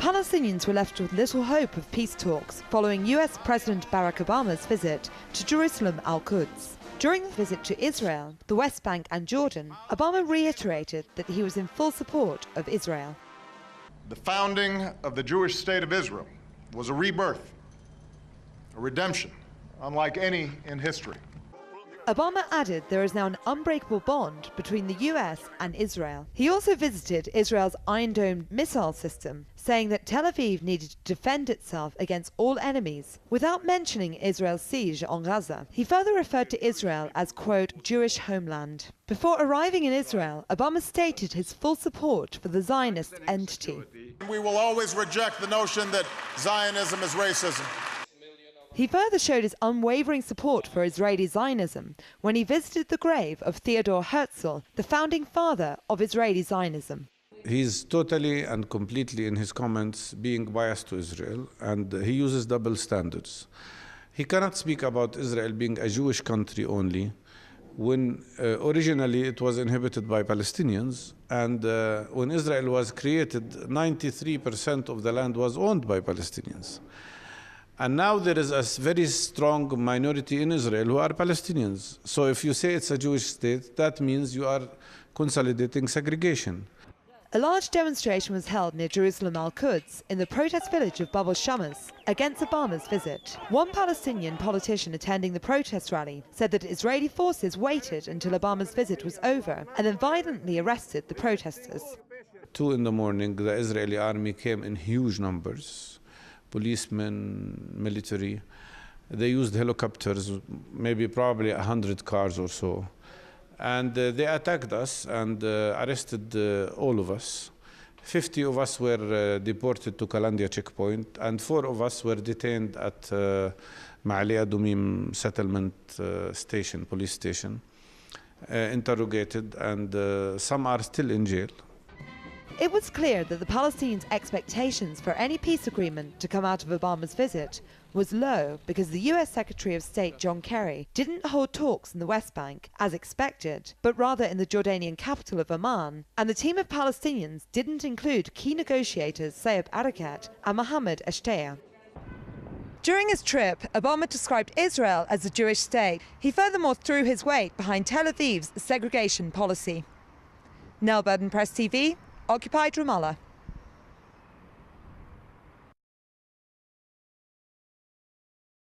Palestinians were left with little hope of peace talks following US President Barack Obama's visit to Jerusalem al-Quds. During the visit to Israel, the West Bank and Jordan, Obama reiterated that he was in full support of Israel. The founding of the Jewish state of Israel was a rebirth, a redemption, unlike any in history. Obama added there is now an unbreakable bond between the US and Israel. He also visited Israel's Iron Dome missile system, saying that Tel Aviv needed to defend itself against all enemies, without mentioning Israel's siege on Gaza. He further referred to Israel as, quote, Jewish homeland. Before arriving in Israel, Obama stated his full support for the Zionist entity. We will always reject the notion that Zionism is racism. He further showed his unwavering support for Israeli Zionism when he visited the grave of Theodor Herzl, the founding father of Israeli Zionism. He's totally and completely in his comments being biased to Israel, and he uses double standards. He cannot speak about Israel being a Jewish country only, when originally it was inhabited by Palestinians, and when Israel was created, 93% of the land was owned by Palestinians. And now there is a very strong minority in Israel who are Palestinians. So if you say it's a Jewish state, that means you are consolidating segregation. A large demonstration was held near Jerusalem al-Quds in the protest village of Bab al-Shamas against Obama's visit. One Palestinian politician attending the protest rally said that Israeli forces waited until Obama's visit was over and then violently arrested the protesters. 2 in the morning, the Israeli army came in huge numbers. Policemen, military. They used helicopters, probably 100 cars or so. And they attacked us and arrested all of us. 50 of us were deported to Kalandia checkpoint, and 4 of us were detained at Ma'alia Dumim settlement station, police station, interrogated, and some are still in jail. It was clear that the Palestinians' expectations for any peace agreement to come out of Obama's visit was low because the US Secretary of State John Kerry didn't hold talks in the West Bank as expected, but rather in the Jordanian capital of Amman, and the team of Palestinians didn't include key negotiators Saeb Erekat and Mohammed Eshtea. During his trip, Obama described Israel as a Jewish state. He furthermore threw his weight behind Tel Aviv's segregation policy. Nell Burden Press TV, Occupied Ramallah.